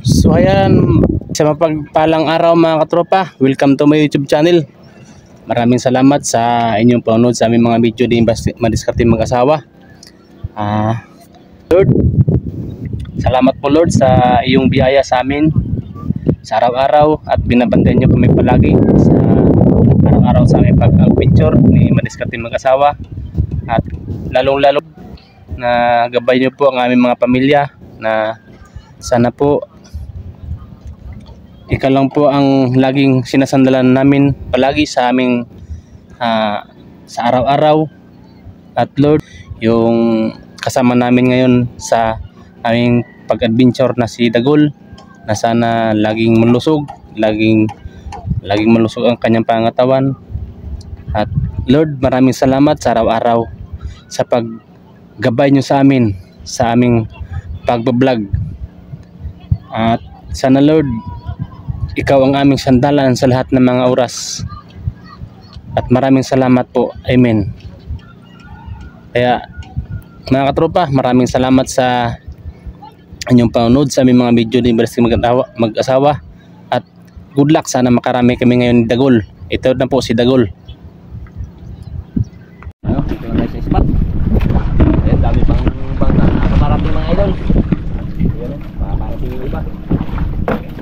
So ayan, sa mapagpalang araw mga katropa, welcome to my YouTube channel. Maraming salamat sa inyong panonood sa aming mga video di Madiskarte Mag-asawa. Lord, salamat po Lord sa iyong biyaya sa amin sa araw-araw at binabantayan niyo kami palagi sa araw-araw sa aming pag-adventure ni Madiskarte Mag-asawa. At lalong-lalo na gabay niyo po ang aming mga pamilya, na sana po ikaw lang po ang laging sinasandalan namin palagi sa aming sa araw-araw. At Lord, yung kasama namin ngayon sa aming pag-adventure na si Dagol, na sana laging malusog, laging malusog ang kanyang pangatawan. At Lord, maraming salamat sa araw-araw sa paggabay nyo sa amin sa aming pagbablog. At sana Lord, ikaw ang aming sandalan sa lahat ng mga oras. At maraming salamat po. Amen. Kaya mga katropa, maraming salamat sa inyong panonood sa aming mga video ni Madiskarte Mag-asawa. At good luck, sana makarami kami ngayon ni Dagol. Ito na po si Dagol. Dito na tayo sa spot. Ayan, dami pang nakaparating mga idol. Ayan, makaparating yung iba.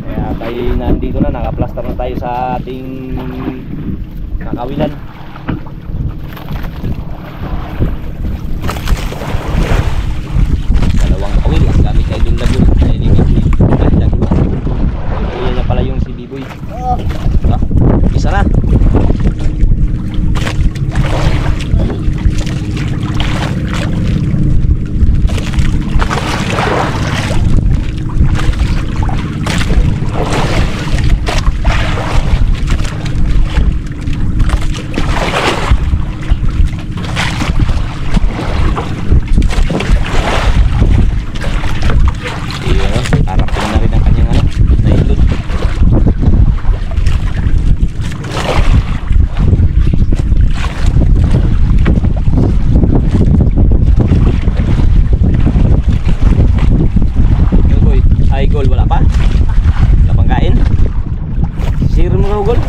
Kaya tayo nandito na, nakaplaster na tayo sa ating kakawilan. Dalawang kawil ang gamit tayo dun Dagol. Dagol. Ayan na pala yung si B-Boy. Isa na.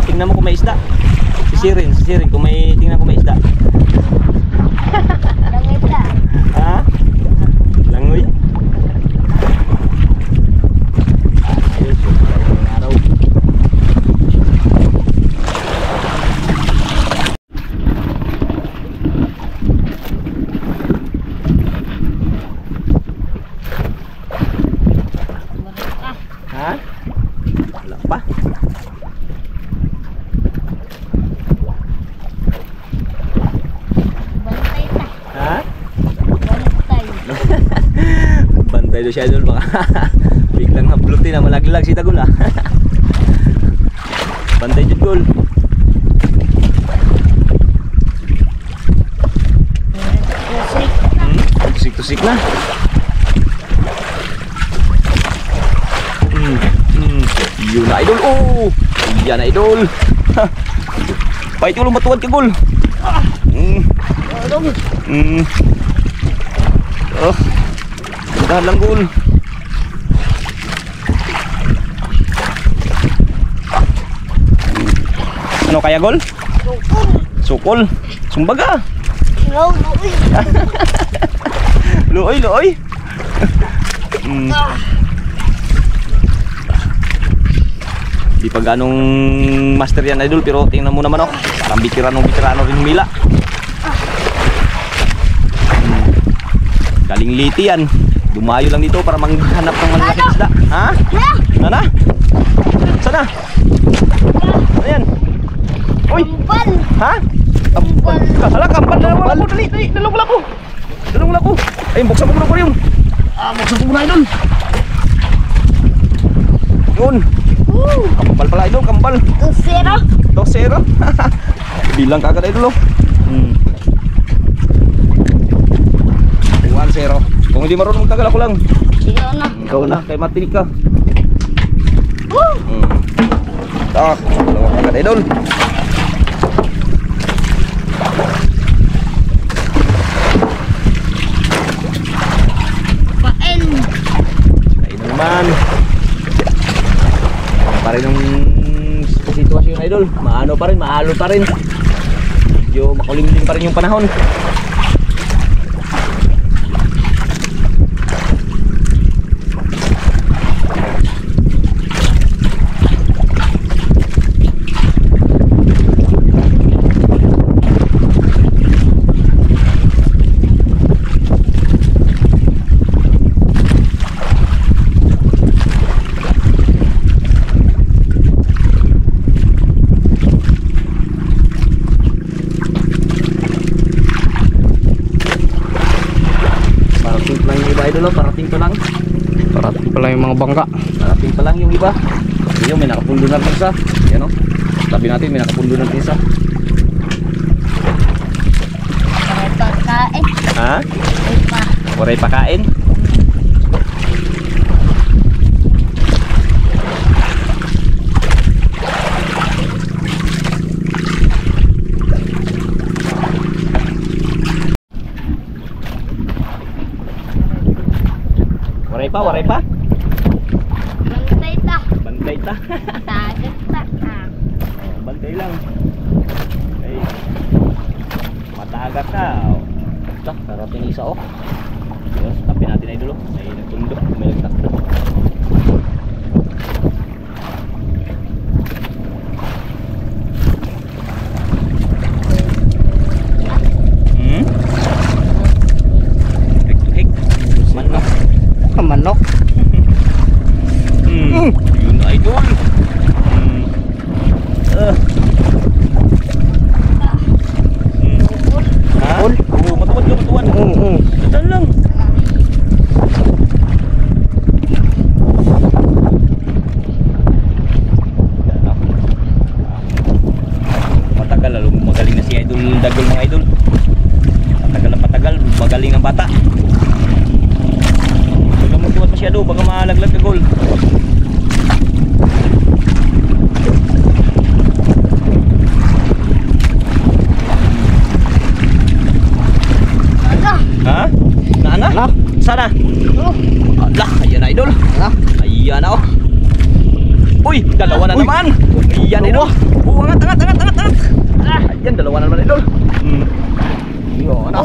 Tingnan mo kung may isda. Sisirin kung may, tingnan kung may isda. Langoy isda. Ha? Langoy? Ayos, yung araw. Ha? Wala pa. Bantay do siya idol, baka biglang haplutin na malaglag si Dagol ah. Bantay jud gol. Tusik na. Yun na idol. Oh, yan na idol. Pahit ulo matuwad ka gol. Oh, dahan lang gol. Ano kaya gol? Sukol. Sumbaga. Luoy. Di pa ganong master yan idol, pero tingnan mo naman oh. Parang bitirano rin humila. Galing liti yan. Dumayo lang dito para maghanap ng malalaking isda. Ha? Sana? Sana? Ano yan? Uy! Kampal! Ha? Kampal! Hala, kampal! Dalawang lako! Ay, buksan mo muna ko yun. Buksan ko muna idol. Yun. Kampal pala idol, kampal. Tosero. Bilang kagad idol oh. 1-0. Kung hindi marunong magtagal ako lang. Ikaw na, kay matinig ka. Tak, dalawang kagad idol. Pain naman. rin ang sitwasyon idol. Maano pa rin, maalo pa rin. Medyo makulimlim pa rin yung panahon. Parating pa lang. Parating pa lang yung mga bangka. Parating pa lang yung iba. Ayun, may nakapundo na rin isa. Yan o. Tabi natin, may nakapundo na rin isa. Pagkain. Ha? Waray pakain. Waray pa? Bantay ta. Bantay ta. Tagat ta. Bantay lang. Ay. Matagat ka. Ito, karating isa oh. Yes, tapi natin ay dulo. May nagtundok, may nagtakbo. Manok. Yun idol. Ha? Oo, matuwad. Ito lang. Matagal lalo magaling na si idol Dagol mga idol. Matagal, magaling ang bata. Magtuwad masyado, baka malaglag ka gol. Ha? Naana? Na? Sana? Alah, ayan na idol. Ayan na oh. Uy, dalawa na naman. Ayan idol. Angat. Ayan, dalawa na naman idol. Yun na.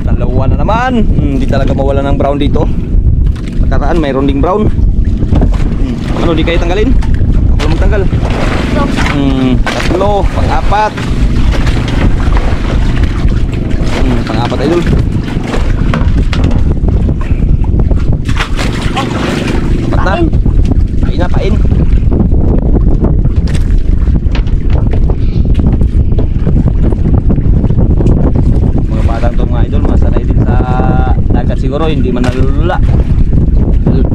Dalawa na naman. Hindi talaga mawala ng brown dito. Pagkaraan mayroon ding brown. Ano, di kayo tanggalin? Ako lang magtanggal. Tatlo, pang-apat. Pang-apat idol. Apat na. Pain. Mga batang to mga idol, masanay din sa dagat siguro, hindi man nalulula.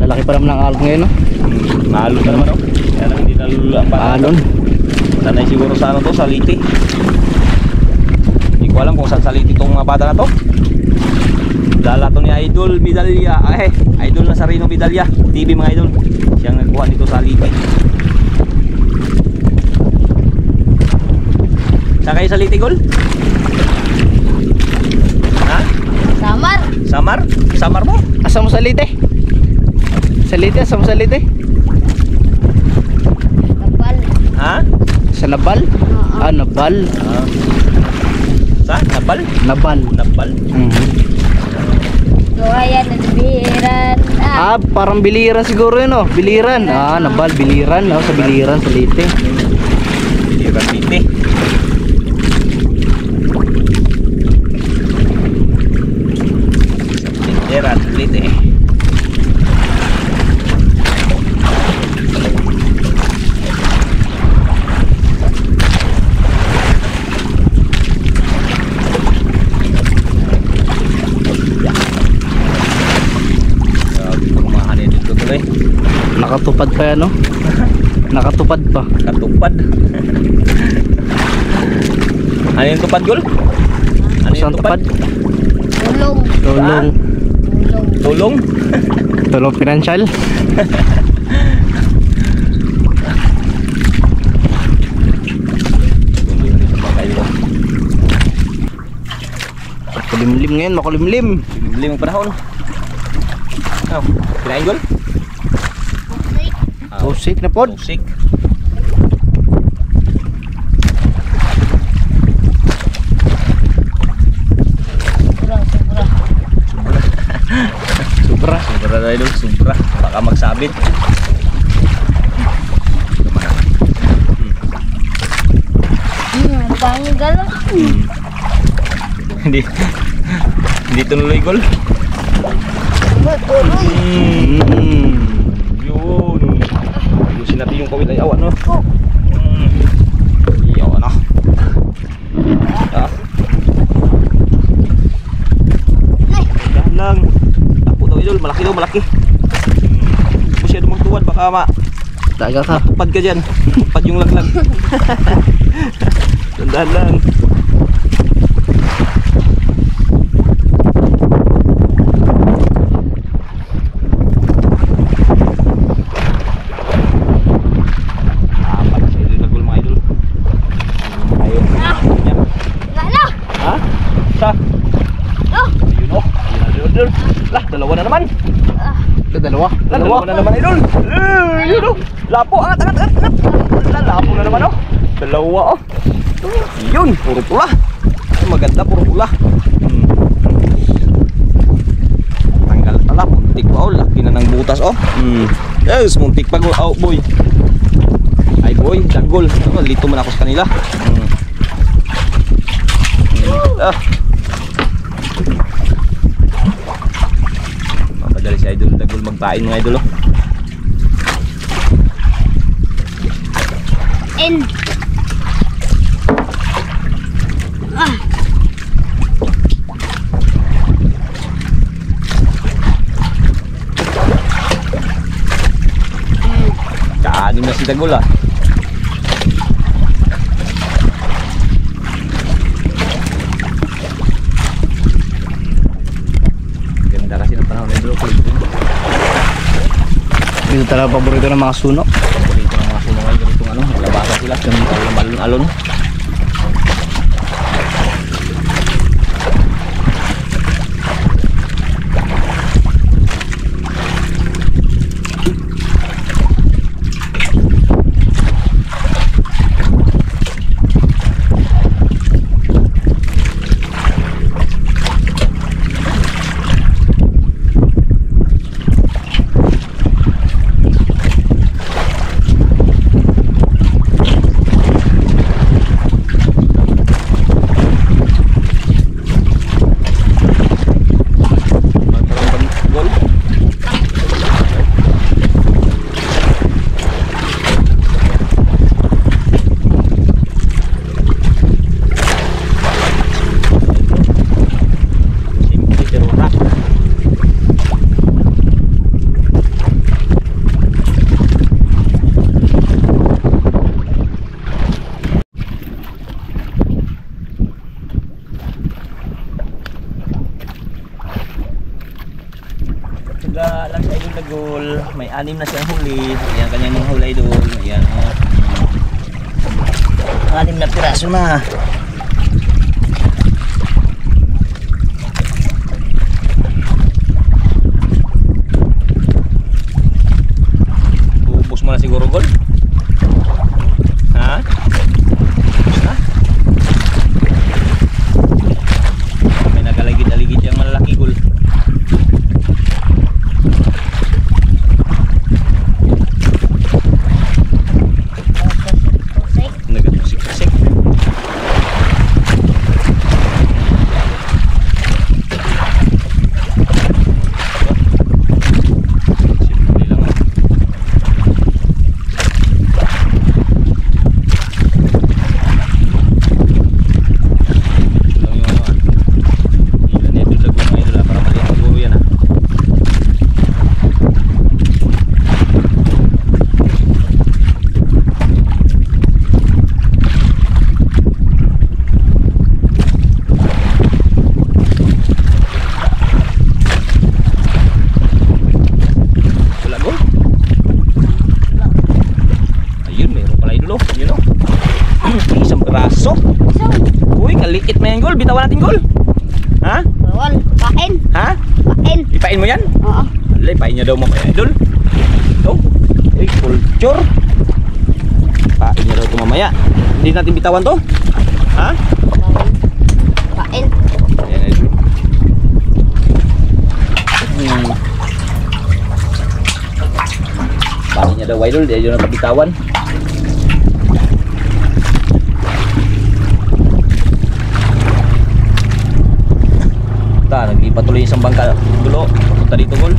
Lalaki pa naman ng alon ngayon, no? Mahalo na naman, no? Kaya lang hindi nalulula ang bata. Alon. Sanay siguro sa ano to, sa Liti. Hindi ko alam kung saan sa Liti itong mga bata na to. Dala to ni Idol Medalya. Idol na Sarino Medalya TV mga idol. Siyang nagkuha nito sa Liti. Saan kayo sa Liti, Gol? Ha? Samar. Samar mo? Asa mo sa Lite? Asa mo sa Lite? Kapal. Ha? Sa Nabal? Nabal. Sa? Nabal? Nabal. Ayan, biliran. Parang biliran siguro yun, oh. Biliran. Nabal, biliran, no? Sa biliran, sa Lite. Biliran Liti. Biliran Liti. Nakatupad pa yan, no? Nakatupad pa. Katupad. Ano yung tupad, Gol? Ano yung tupad? Tulong. Tulong? Tulong pinansyal. Makulimlim ngayon, makulimlim. Limang panahon. Kinain, Gol? Usik na pod. Usik. Sobra. Sobra na idol, sobra. Baka magsabit. Panggal. Hindi tuloy gol. Tuloy. Yun. Ayusin natin yung kawit ay awan, no? Yaw na. Dahan lang. Tapo daw idol, malaki daw, malaki. Masyado magtuwad, baka Daga ka. pad ka dyan. Pad yung laglag. Dahan lang. Lah, dalawa na naman. Dalawa. Dalawa na naman idol. Yun oh. Lapo, angat. Lapo na naman oh. Dalawa oh. Yun, puro pula. Maganda, puro pula. Tanggal pala, muntik pa oh. Laki na ng butas oh. Yes, muntik pa oh boy. Ay boy, dagol. Lito man ako sa kanila. Mapadali si idol, dagol magpain mga idol oh. And Kaanim na si dagol ah. Ganda kasi ng panahon na idol. Ito talaga paborito ng mga suno. Paborito ng mga suno ngayon, ganitong ano, labasan sila, ganitong alon-alon. Lang sa idol dagol, may 6 na siyang huli. Ayan kanyang mga huli idol. Ayan. 6 na piraso na. Ubus mo na siguro gol. Ha? Ubus na. May nakaligid-aligid yung malalaki gol. Liit mo yan gol, bitawan natin gol. Ha? bawal. Pain. Ha? Pain. Ipain mo yan? Oo. Alay, pain niya daw mamaya idol. Oh, ay cool. Vulture. Pain niya daw ito mamaya. Hindi natin bitawan to. Ha? Pain. Ayan idol. Pain niya daw idol. Di yun ang bitawan. Naglipat tuloy isang bangka dulo papunta dito gol.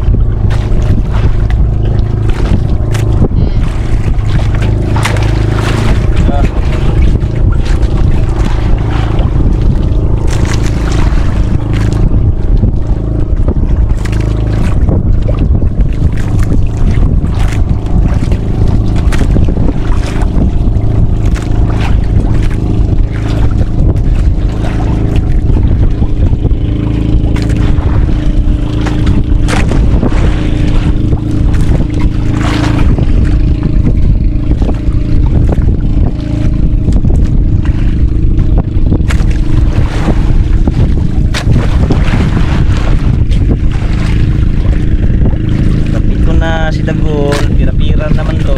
Si Dagol, pira-pira naman to.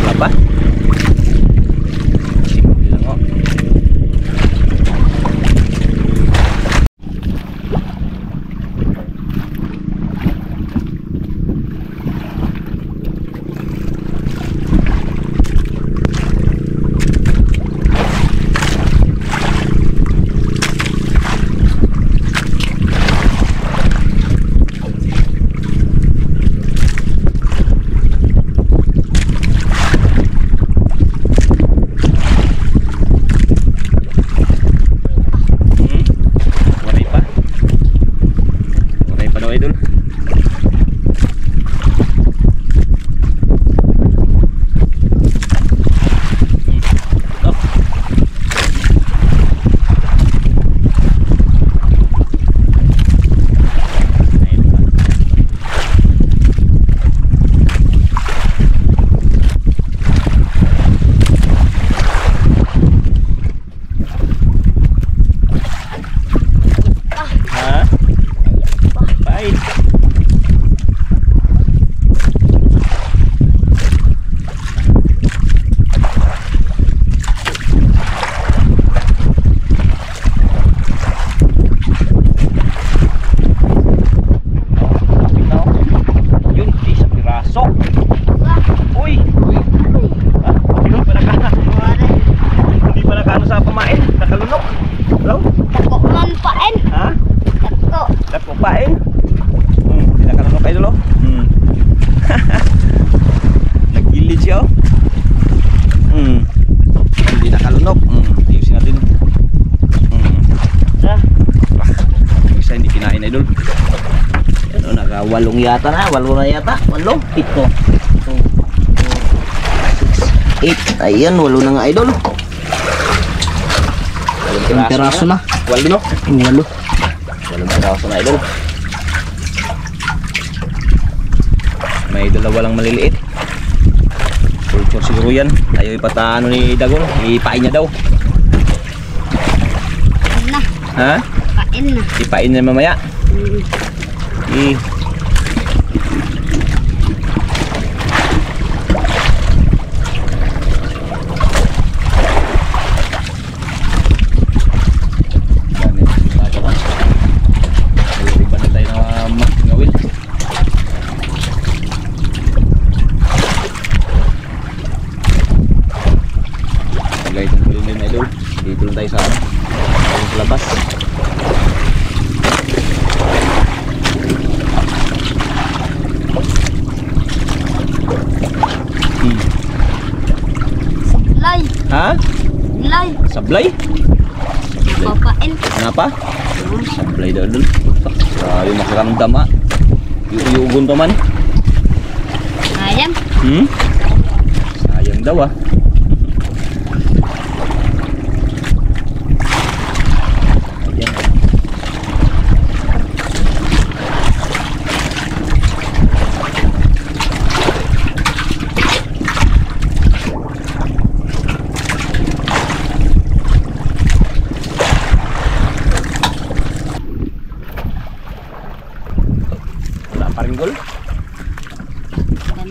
Wala pa? Simple lang oh. Walong yata na, walo na yata, walo, 7, 8, ayan, walo na nga idol. Yung piraso na. Walo no? Walo. Walong piraso na idol. May dalawa lang maliliit. Vulture siguro yan. Ayaw ipataano ni Dagol, ipain niya daw. Pain na. Ha? Pain na. Ipain niya mamaya. Dito lang tayo sa labas. Sablay. Ha? Sablay. Sablay? Papain. Kenapa? Sablay daw dun. Grabe makaramdam ha. Iugon to man. Sayang. Sayang daw ah.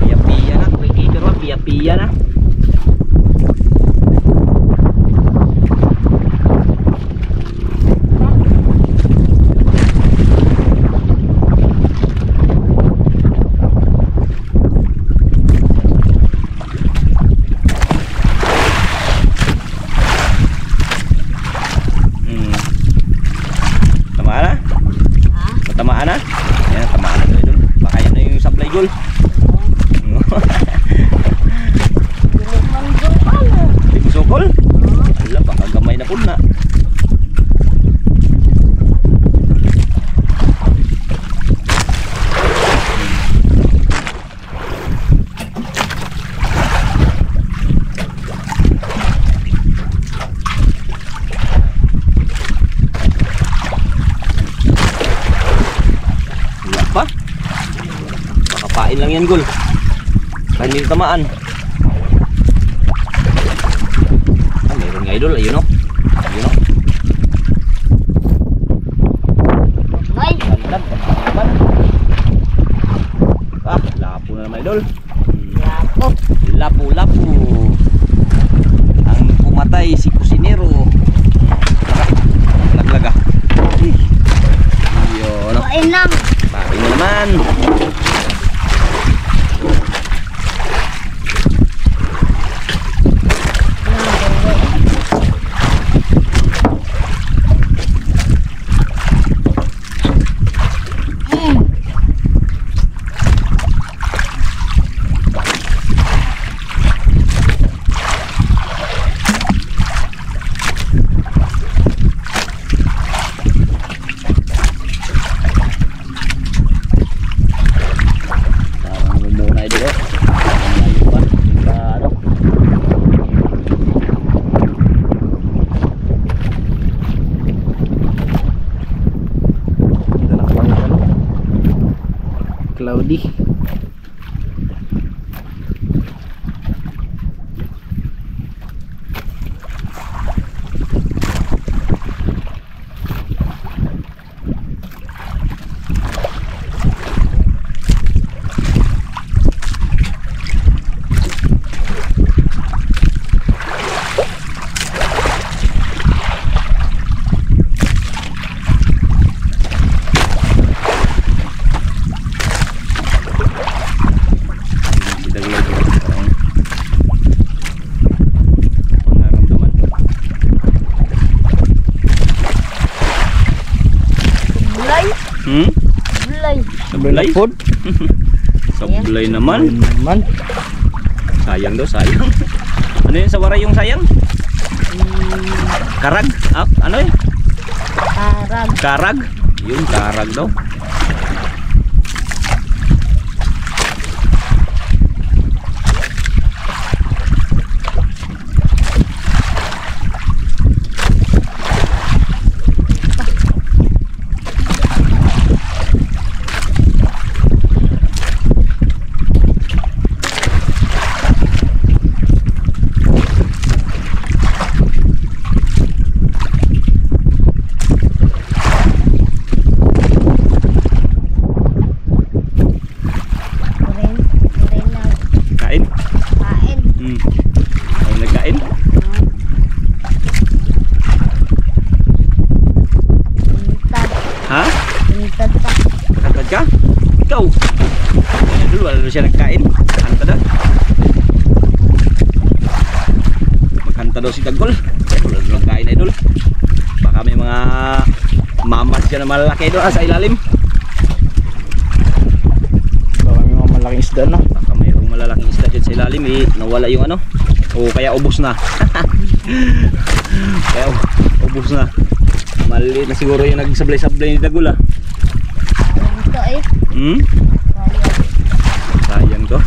Piya-piya na. Kung ikikita naman, piya-piya na. Tamaan na? Ha? Tamaan na? Ayan, tamaan na ito. Baka yun Papain lang yan, Gul. Kahit hindi tamaan. Ah, meron nga idol. Ayun o. Ayun o. Ay, Lantan. Naman. Ah, lapo na naman idol. lapo. Lapu-lapu. Ang pumatay si kusinero. Laglag ah. Yun. Pain lang. Pain na naman. Cloudy. Bulay. Hmm? Bulay. Sablay? Food. Sablay naman. Man. Sayang daw, sayang. Ano yun sa waray yung sayang? Karag? Ah, ano yun? Karag. Karag? Yun, karag daw. Ren. Ren na. Kain? Kain. Hmm. Ay, nagkain? Pintad. Ha? Pintad pa. Nakatad ka? Ikaw? Ay, dulu, wala siya nagkain. Hanta daw. Maghanta daw si Dagol. Wala daw nagkain na idol. Baka may mga mamas siya na malalaki doon sa ilalim. Baka may mga malaking isda na. Baka mayroong malalaking isda dyan sa ilalim eh. Nawala yung ano. O kaya ubos na. Kaya ubos na. Maliit na siguro yung nagsablay-sablay ni Dagol ah. Sayang to eh. Hmm? Sayang. Sayang to.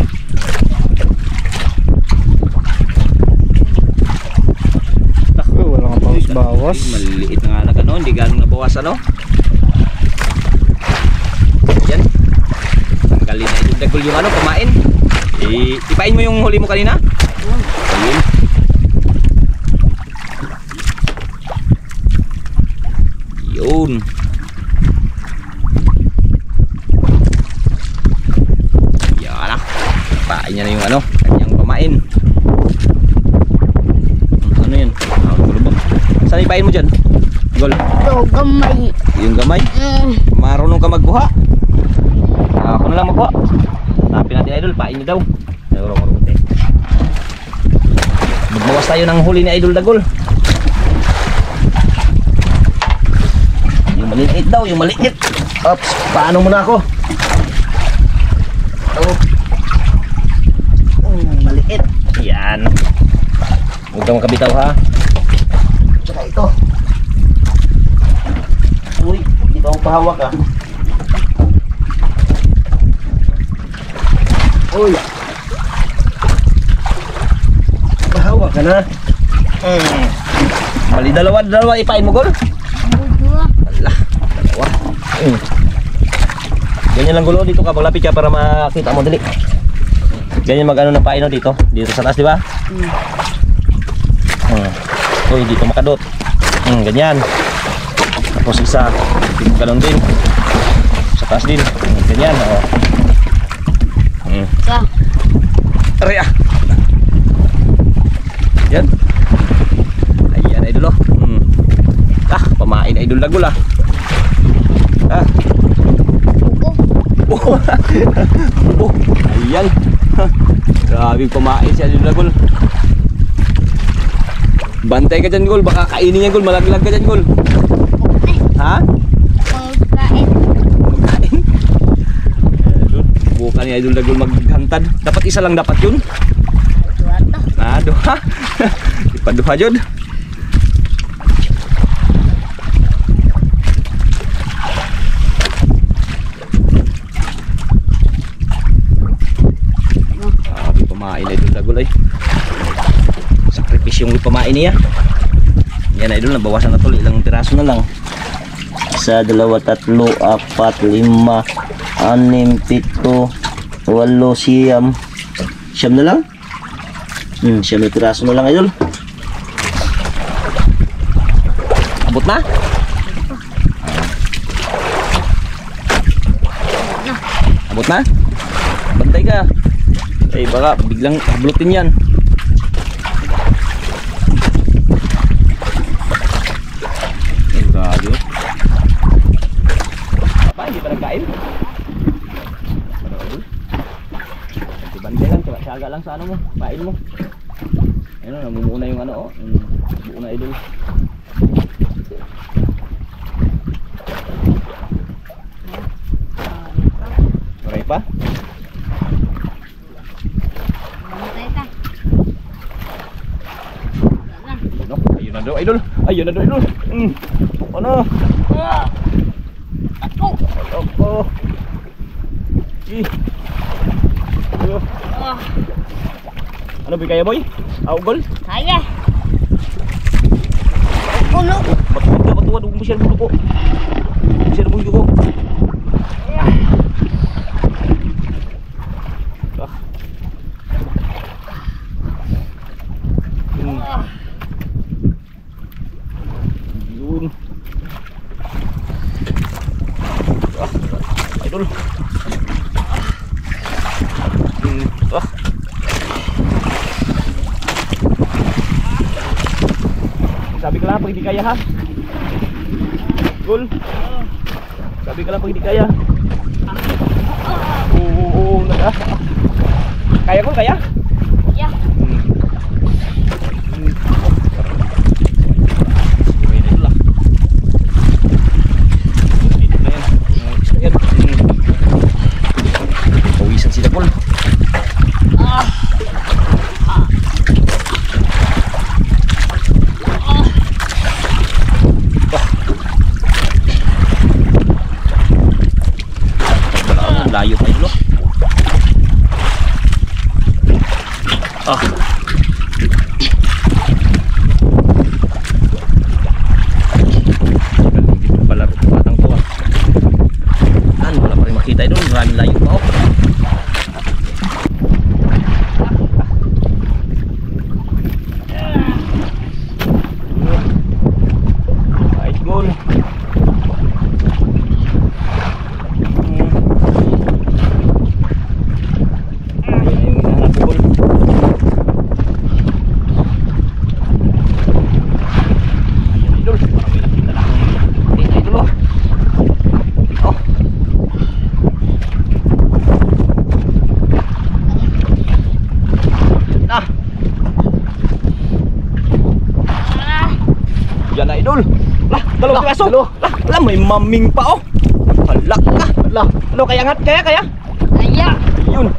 Oh, wala kang bawas-bawas. Maliit na nga ano, hindi ganong nabawas ano. Yan. Tanggalin na yung Dagol yung ano, kumain. Ipain mo yung huli mo kanina. Ayun. Yun. Yan ah. Pain niya na yung ano, kanyang pamain. Ano yun? Saan ipain mo dyan? Gol. Ito, gamay. Yung gamay. Marunong ka magkuha. Ako na lang magkuha. Hanapin natin idol, pain niyo daw. Marunong tayo. Magbawas tayo ng huli ni Idol Dagol. Yung maliit daw, yung maliit. Oops, paano muna ako? Maliit. Yan. Huwag kang makabitaw ha. Tsaka ito. Uy, hindi ka pahawak ha. Uy. Pahawak ka na. Bali dalawa ipain mo Gol. Dua. Alah, dalawa. Ganyan lang gulo dito ka, maglapit ka para makita mo dali. Ganyan mag-ano ng paino dito. Dito sa taas, di ba? Uy, dito makadot. Ganyan. Tapos isa, dito ka din. Sa taas din. Ganyan, Sa. Aray ah. Yan. Ayan, idol oh. Pamain idol lagol ah. Ugo. Ayan. Grabe pamain si idol lagol. Bantay ka dyan, Gol. Baka kainin niya, Gol. Malaglag ka dyan, Gol. Ha? Pagkain. Magkain. Bukan ni idol lagol maghantad. Dapat isa lang dapat yun. Duha to. Duha. Ipaduha jud. Grabe pamain idol lagol ay. Sakripisyo yung pamain niya. Yan idol, nabawasan na tuloy. Ilang piraso na lang. 1, 2, 3, 4, 5, 6, 7, 8, 9, 10 na lang. 10 piraso na lang idol. Abot na? Abot na? Bantay ka. Ay baka biglang ablutin yan. Ay grabe. Apa, hindi pa nagkain? Bantay lang, tsaga lang sa ano mo, pain mo. Ayun, namumuna yung ano, buo na idol. Maray pa? Bantay ta. No, ayun na daw idol. Ayun na daw idol. Ano? Oh. Ano ba kaya boy? Gol? Kaya. Ulo. Batuan, huwag mo siya mo dugo. Siya mo dugo. Yun. Idol. Sabi ka lang pag hindi kaya ha. Gol. Sabi ka lang pag hindi kaya. Oo, naga. Kaya ko, kaya? Ya. Pawisan sila, Gol. Layo pa ilo. Pala batang to wala pa rin makita ito. Maraming layo pa Nice goal. Yan na idol. Dalawang piraso. May maming pa oh. Halak ka. Ano kaya ngat? Kaya? Kaya. Yun.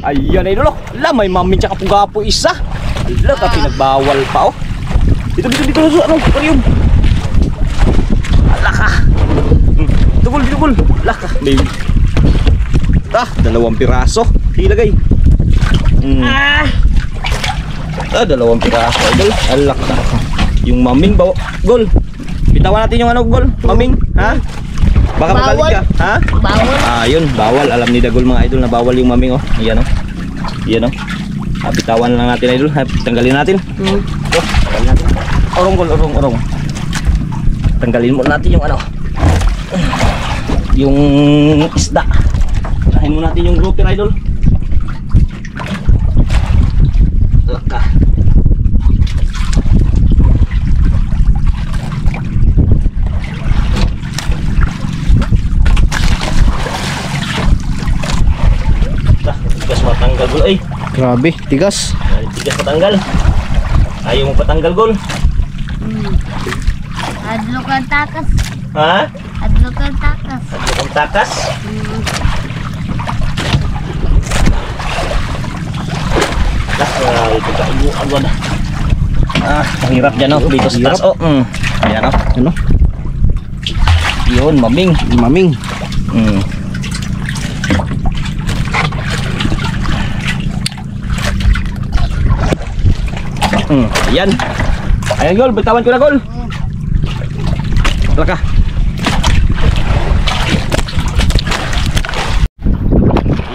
Ayan idol oh. May maming tsaka pugapo isa. Hala ka, pinagbawal pa oh. Dito ano? Aquarium. Hala ka. Dito gol. Hala ka. Baby. Dalawang piraso. Ilagay. Dalawang piraso idol. Hala ka. Yung maming ba? Gol. Bitawan natin yung ano, Gol. Maming, ha? Baka Bawal. magalit ka. Ha? Bawal. Ah, yun, bawal. Alam ni Dagol mga idol na bawal yung maming oh. Ayan oh. Ayan oh. Bitawan lang natin idol. Tanggalin natin. Oh, tanggalin natin. Orong. Tanggalin mo natin yung ano. Yung isda. Unahin mo natin yung grouper idol. Laka. Tigas matanggal gol ay. Grabe, tigas. Tigas matanggal. Ayaw mo patanggal gol. Adlo kang takas. Ha? Adlo kang takas. Ano kang takas? Ito ka ibu agad. Ang hirap dyan oh. Dito sa taas oh. Ayan oh. Ano? Yun, maming. Maming. Ayan. Ayan gol, bitawan ko na gol. Laka.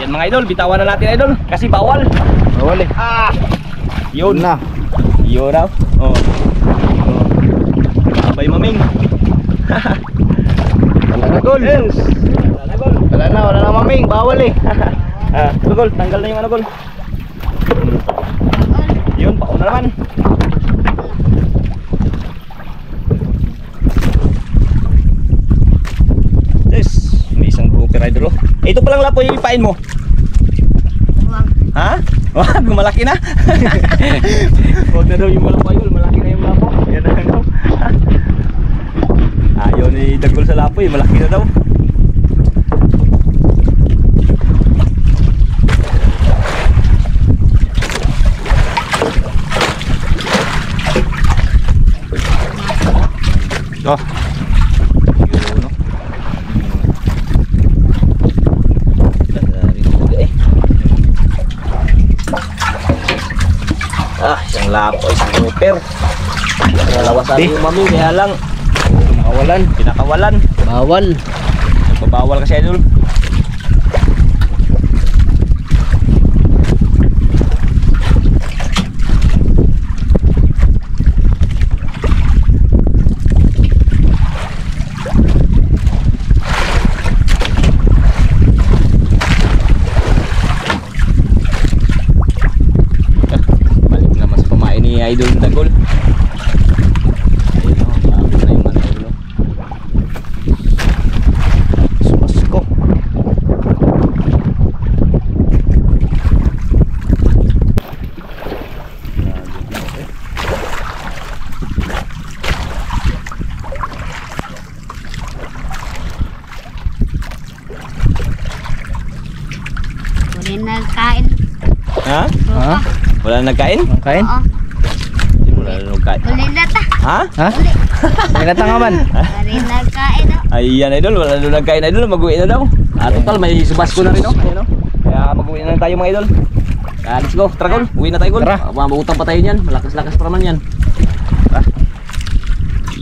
Ayan mga idol, bitawan na natin idol kasi bawal. Bawal eh. Yun Na. Yun raw. Oh. Abay maming. Wala na gol. Wala na gol. Wala na maming. Bawal eh. Gol, tanggal na yung ano gol. Yun, baon na naman. Yes, may isang grouper idol oh. Ito palang lapo yung ipain mo. Wag. Ha? Wag, malaki na. Huwag na daw yung lapo idol, malaki na yung lapo. Yan na lang daw. Ayaw ni Dagol sa lapo eh, malaki na daw. Oh. Yun, no? Ganda rin huli eh. Isang lapo, isang grouper. Nalawasan yung mami, kaya lang pinakawalan. Bawal. Nagpabawal kasi idol. Idol ng Dagol. Ayun o, sabi na yung mga idol. Sumasko. Huli nagkain. Ha? Ha? Wala na nagkain? Ang kain? Oo. Wala na nagkain. Huli na ta. Ha? Ha? May natangaman. Huli nagkain. Ayan idol, wala na nagkain idol, mag-uwi na daw. Total may subasko na rin oh. Ayan oh. Kaya mag-uwi na tayo mga idol. Let's go, tara gol, uwi na tayo gol. Tara. Mabuutang pa tayo niyan, malakas-lakas pa naman yan.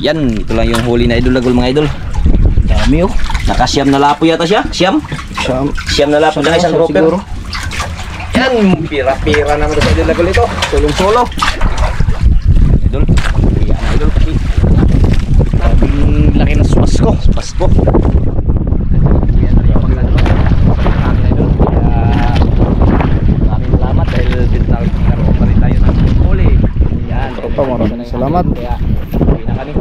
Yan, ito lang yung huli na idol, mga idol. Dami oh. Nakasyam na lapo yata siya, siyam? Siyam na lapo na isang grouper. Siguro. Yan, pira-pira naman sa idol lagol ito. Sulong-solo. Idol. Yan, idol. Ang laki ng sumasko. Pasko. Yan na yung pagkano. Maraming idol. Kaya maraming salamat dahil naroon pa rin tayo ng huli. Yan. Maraming salamat. Kaya uwi na kami.